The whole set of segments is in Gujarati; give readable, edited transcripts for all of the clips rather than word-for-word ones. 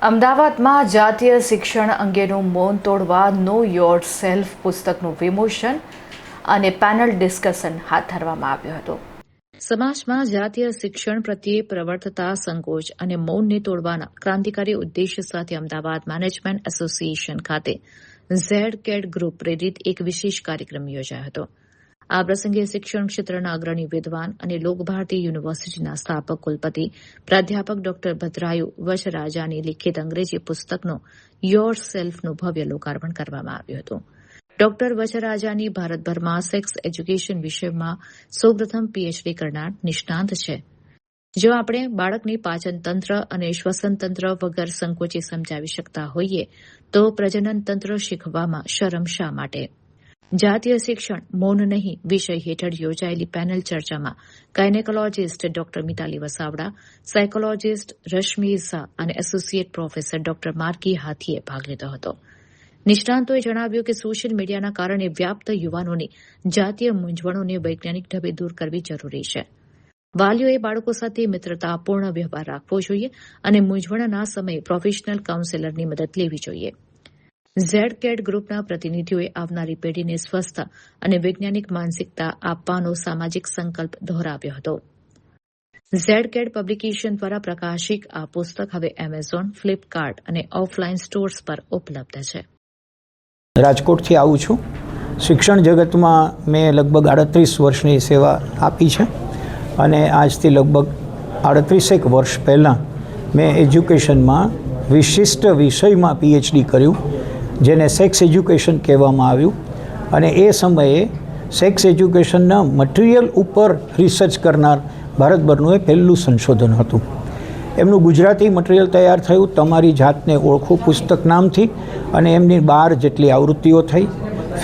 અમદાવાદમાં જાતીય શિક્ષણ અંગેનું મૌન તોડવા નો યોર સેલ્ફ પુસ્તકનું વિમોચન અને પેનલ ડિસ્કશન હાથ ધરવામાં આવ્યું હતું. સમાજમાં જાતીય શિક્ષણ પ્રત્યે પ્રવર્તતા સંકોચ અને મૌનને તોડવાના ક્રાંતિકારી ઉદ્દેશ્ય સાથે અમદાવાદ મેનેજમેન્ટ એસોસિએશન ખાતે ઝેડ-કેડ ગ્રુપ પ્રેરિત એક વિશેષ કાર્યક્રમ યોજાયો હતો. આ પ્રસંગે શિક્ષણ ક્ષેત્રના અગ્રણી વિદ્વાન અને લોકભારતી યુનિવર્સિટીના સ્થાપક કુલપતિ પ્રાધ્યાપક ડોક્ટર ભદ્રાયુ વચરાજાની લિખિત અંગ્રેજી પુસ્તકનો યોર સેલ્ફનું ભવ્ય લોકાર્પણ કરવામાં આવ્યું હતું. ડોક્ટર વચરાજાની ભારતભરમાં સેક્સ એજ્યુકેશન વિષયમાં સૌપ્રથમ પીએચડી કરનાર નિષ્ણાંત છે. જો આપણે બાળકની પાચન તંત્ર અને શ્વસન તંત્ર વગર સંકોચે સમજાવી શકતા હોઈએ તો પ્રજનન તંત્ર શીખવામાં શરમ શા માટે? જાતીય શિક્ષણ મૌન નહીં વિષય હેઠળ યોજાયેલી પેનલ ચર્ચામાં gynaecologist doctor Mitali Vasavada, psychologist Rashmi Jha અને એસોસિએટ પ્રોફેસર ડોક્ટર માર્કી હાથીએ ભાગ લીધો હતો. નિષ્ણાંતોએ જણાવ્યું કે સોશિયલ મીડિયાના કારણે વ્યાપ્ત યુવાનોની જાતીય મૂંઝવણોને વૈજ્ઞાનિક ઢબે દૂર કરવી જરૂરી છે. વાલીઓએ બાળકો સાથે મિત્રતાપૂર્ણ વ્યવહાર રાખવો જોઈએ અને મૂંઝવણના સમયે પ્રોફેશનલ કાઉન્સેલરની મદદ લેવી જોઈએ. ઝેડ-કેડ ગ્રુપના પ્રતિનિધિઓએ આવનારી પેઢીને સ્વસ્થ અને વૈજ્ઞાનિક માનસિકતા આપવાનો સામાજિક સંકલ્પ દોહરાવ્યો હતો. ઝેડ-કેડ પબ્લિકેશન દ્વારા પ્રકાશિત આ પુસ્તક હવે એમેઝોન, ફ્લિપકાર્ટ અને ઓફલાઈન સ્ટોર્સ પર ઉપલબ્ધ છે. રાજકોટથી આવું છું. શિક્ષણ જગતમાં મેં લગભગ 38 વર્ષની સેવા આપી છે અને આજથી લગભગ 38 વર્ષ પહેલાં મેં એજ્યુકેશનમાં વિશિષ્ટ વિષયમાં પીએચડી કર્યું, જેને સેક્સ એજ્યુકેશન કહેવામાં આવ્યું. અને એ સમયે સેક્સ એજ્યુકેશનના મટીરિયલ ઉપર રિસર્ચ કરનાર ભારતભરનું એ પહેલું સંશોધન હતું. એમનું ગુજરાતી મટીરિયલ તૈયાર થયું, તમારી જાતને ઓળખો પુસ્તક નામથી, અને એમની 12 જેટલી આવૃત્તિઓ થઈ.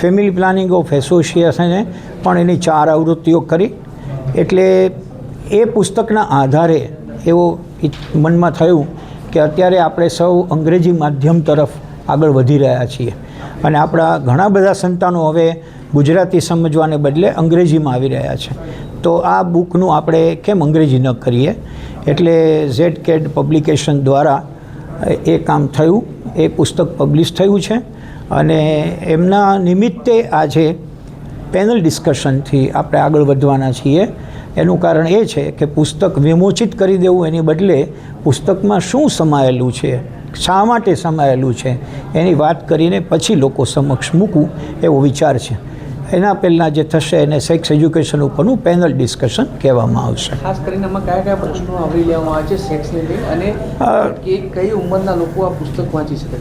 ફેમિલી પ્લાનિંગ ઓફ એસોસિએશને પણ એની 4 આવૃત્તિઓ કરી. એટલે એ પુસ્તકના આધારે એવો મનમાં થયું કે અત્યારે આપણે સૌ અંગ્રેજી માધ્યમ તરફ આગળ વધી રહ્યા છીએ અને આપણા ઘણા બધા સંતાનો હવે ગુજરાતી સમજવાને બદલે અંગ્રેજીમાં આવી રહ્યા છે. તો આ બુકનું આપણે કેમ અંગ્રેજી ન કરીએ? એટલે ઝેડ-કેડ પબ્લિકેશન દ્વારા એ કામ થયું. એ પુસ્તક પબ્લિશ થયું છે અને એમના નિમિત્તે આજે પેનલ ડિસ્કશનથી આપણે આગળ વધવાના છીએ. એનું કારણ એ છે કે પુસ્તક વિમોચિત કરી દેવું એની બદલે પુસ્તકમાં શું સમાયેલું છે, શા માટે સમાયેલું છે, એની વાત કરીને પછી લોકો સમક્ષ મૂકવું એવો વિચાર છે. એના પહેલાં જે થશે એને સેક્સ એજ્યુકેશન ઉપરનું પેનલ ડિસ્કશન કહેવામાં આવશે. ખાસ કરીને આમાં કયા પ્રશ્નો આવરી લેવામાં આવે છે સેક્સને લઈ, અને કઈ ઉંમરના લોકો આ પુસ્તક વાંચી શકે?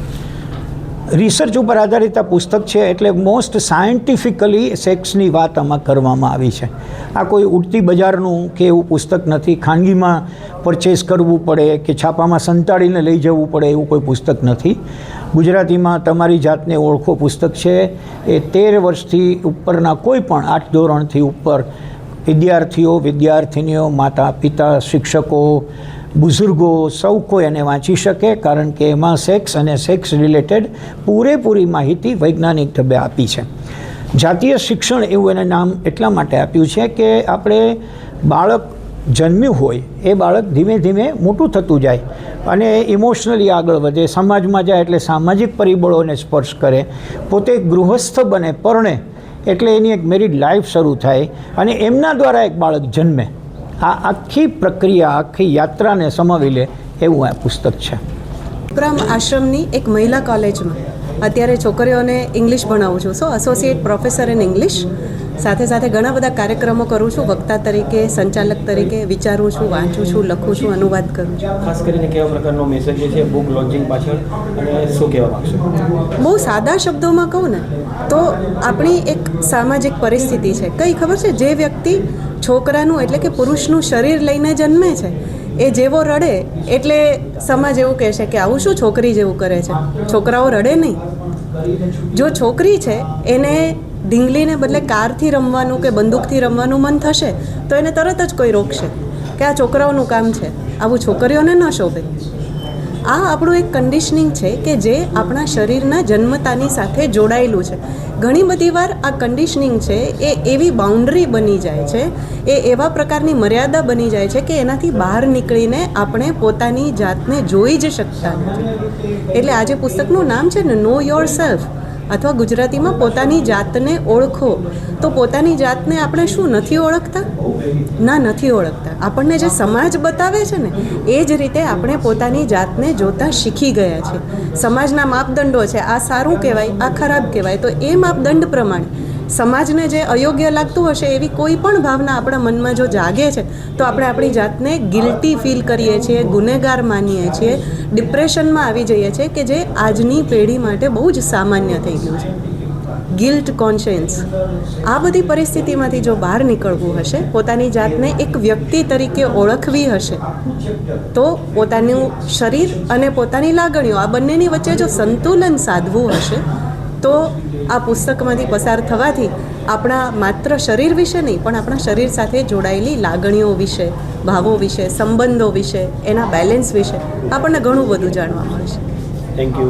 રિસર્ચ ઉપર આધારિત આ પુસ્તક છે, એટલે મોસ્ટ સાયન્ટિફિકલી સેક્સની વાત આમાં કરવામાં આવી છે. આ કોઈ ઉડતી બજારનું કે એવું પુસ્તક નથી. ખાનગીમાં પરચેસ કરવું પડે કે છાપામાં સંતાડીને લઈ જવું પડે એવું કોઈ પુસ્તક નથી. ગુજરાતીમાં તમારી જાતને ઓળખો પુસ્તક છે. એ 13 વર્ષથી ઉપરના કોઈ પણ 8 ધોરણથી ઉપર વિદ્યાર્થીઓ, વિદ્યાર્થિનીઓ, માતા પિતા, શિક્ષકો, બુઝુર્ગો સૌ કોઈ એને વાંચી શકે, કારણ કે એમાં સેક્સ અને સેક્સ રિલેટેડ પૂરેપૂરી માહિતી વૈજ્ઞાનિક ઢબે આપી છે. જાતીય શિક્ષણ એવું એને નામ એટલા માટે આપ્યું છે કે આપણે બાળક જન્મ્યું હોય એ બાળક ધીમે ધીમે મોટું થતું જાય અને ઇમોશનલી આગળ વધે, સમાજમાં જાય એટલે સામાજિક પરિબળોને સ્પર્શ કરે, પોતે ગૃહસ્થ બને, પરણે એટલે એની એક મેરિડ લાઈફ શરૂ થાય અને એમના દ્વારા એક બાળક જન્મે. આ આખી પ્રક્રિયા, આખી યાત્રાને સમાવી લે એવું આ પુસ્તક છે. ગ્રામ આશ્રમની એક મહિલા કોલેજમાં અત્યારે છોકરીઓને ઇંગ્લિશ ભણાવું છું. Associate professor in English. સાથે સાથે ઘણા બધા કાર્યક્રમો કરું છું. વક્તા તરીકે, સંચાલક તરીકે વિચારું છું, વાંચું છું, લખું છું, અનુવાદ કરું છું. ખાસ કરીને કેવા પ્રકારનો મેસેજ છે બુક લોન્ચિંગ પાછળ, અને શું કહેવા માગશો? બહુ સાદા શબ્દોમાં કહું ને તો આપણી એક સામાજિક પરિસ્થિતિ છે. કઈ ખબર છે? જે વ્યક્તિ છોકરાનું એટલે કે પુરુષનું શરીર લઈને જન્મે છે એ જેવો રડે એટલે સમાજ એવું કહે છે કે આવું શું છોકરી જેવું કરે છે. છોકરાઓ રડે નહીં. જો છોકરી છે એને ઢીંગલીને બદલે કારથી રમવાનું કે બંદૂકથી રમવાનું મન થશે તો એને તરત જ કોઈ રોકશે કે આ છોકરાઓનું કામ છે, આવું છોકરીઓને ન શોભે. આ આપણું એક કન્ડિશનિંગ છે કે જે આપણા શરીરના જન્મતાની સાથે જોડાયેલું છે. ઘણી બધી વાર આ કન્ડિશનિંગ છે એ એવી બાઉન્ડ્રી બની જાય છે, એ એવા પ્રકારની મર્યાદા બની જાય છે કે એનાથી બહાર નીકળીને આપણે પોતાની જાતને જોઈ જ શકતા નથી. એટલે આજે પુસ્તકનું નામ છે ને નો યોર સેલ્ફ, અથવા ગુજરાતીમાં પોતાની જાતને ઓળખો. તો પોતાની જાતને આપણે શું નથી ઓળખતા? ના, નથી ઓળખતા. આપણને જે સમાજ બતાવે છે ને એ જ રીતે આપણે પોતાની જાતને જોતા શીખી ગયા છે. સમાજના માપદંડો છે, આ સારું કહેવાય, આ ખરાબ કહેવાય. તો એ માપદંડ પ્રમાણે સમાજને જે અયોગ્ય લાગતું હશે એવી કોઈ પણ ભાવના આપણા મનમાં જો જાગે છે તો આપણે આપણી જાતને ગિલ્ટી ફીલ કરીએ છીએ, ગુનેગાર માનીએ છીએ, ડિપ્રેશનમાં આવી જઈએ છીએ, કે જે આજની પેઢી માટે બહુ જ સામાન્ય થઈ ગયું છે. ગિલ્ટ કોન્શિયન્સ, આ બધી પરિસ્થિતિમાંથી જો બહાર નીકળવું હશે, પોતાની જાતને એક વ્યક્તિ તરીકે ઓળખવી હશે, તો પોતાનું શરીર અને પોતાની લાગણીઓ આ બંનેની વચ્ચે જો સંતુલન સાધવું હશે, તો આ પુસ્તકમાંથી પસાર થવાથી આપણા માત્ર શરીર વિશે નહીં પણ આપણા શરીર સાથે જોડાયેલી લાગણીઓ વિશે, ભાવો વિશે, સંબંધો વિશે, એના બેલેન્સ વિશે આપણને ઘણું બધું જાણવા મળશે. Thank you.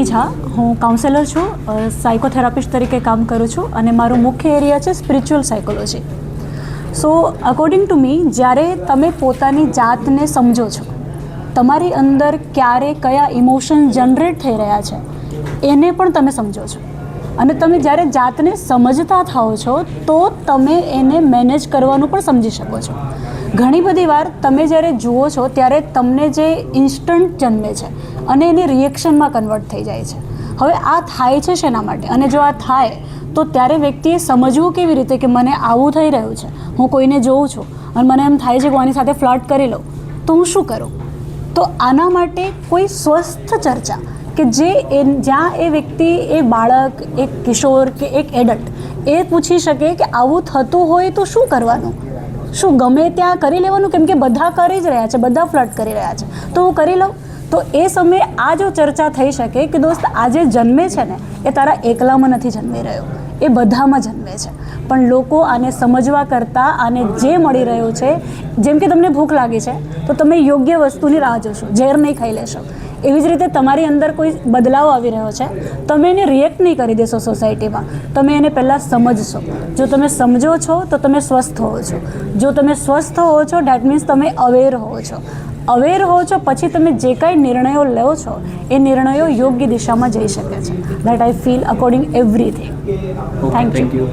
ઝા, હું કાઉન્સેલર છું, સાયકોથેરાપિસ્ટ તરીકે કામ કરું છું અને મારું મુખ્ય એરિયા છે spiritual psychology. So according to me, જ્યારે તમે પોતાની જાતને સમજો છો, તમારી અંદર ક્યારે કયા ઇમોશન જનરેટ થઈ રહ્યા છે એને પણ તમે સમજો છો, અને તમે જ્યારે જાતને સમજતા થાઓ છો તો તમે એને મેનેજ કરવાનું પણ સમજી શકો છો. ઘણી બધી વાર તમે જ્યારે જુઓ છો ત્યારે તમને જે ઇન્સ્ટન્ટ જન્મે છે અને એની રિએક્શનમાં કન્વર્ટ થઈ જાય છે. હવે આ થાય છે શેના માટે? અને જો આ થાય તો ત્યારે વ્યક્તિએ સમજવું કેવી રીતે કે મને આવું થઈ રહ્યું છે, હું કોઈને જોઉં છું અને મને એમ થાય છે કે હું આની સાથે ફ્લર્ટ કરી લઉં, તો હું શું કરું? તો આના માટે કોઈ સ્વસ્થ ચર્ચા કે જે જ્યાં એ વ્યક્તિ, એ બાળક, એક કિશોર કે એક એડલ્ટ એ પૂછી શકે કે આવું થતું હોય તો શું કરવાનું? શું ગમે ત્યાં કરી લેવાનું? કેમ કે બધા કરી જ રહ્યા છે, બધા ફ્લર્ટ કરી રહ્યા છે, તો હું કરી લઉં. તો એ સમયે આ જો ચર્ચા થઈ શકે કે દોસ્ત, આ જે જન્મે છે ને એ તારા એકલામાં નથી જન્મી રહ્યો, એ બધામાં જન્મે છે. પણ લોકો આને સમજવા કરતાં આને જે મળી રહ્યું છે, જેમ કે તમને ભૂખ લાગી છે તો તમે યોગ્ય વસ્તુની રાહ જોશો, ઝેર નહીં ખાઈ લેશો. એવી જ રીતે તમારી અંદર કોઈ બદલાવ આવી રહ્યો છે, તમે એને રિએક્ટ નહીં કરી દેશો સોસાયટીમાં, તમે એને પહેલાં સમજશો. જો તમે સમજો છો તો તમે સ્વસ્થ હોવો છો. જો તમે સ્વસ્થ હોવો છો ડેટ મીન્સ તમે અવેર હોવો છો. અવેર હો છો પછી તમે જે કાંઈ નિર્ણયો લો છો એ નિર્ણયો યોગ્ય દિશામાં જઈ શકે છે. That I feel according everything. Thank you.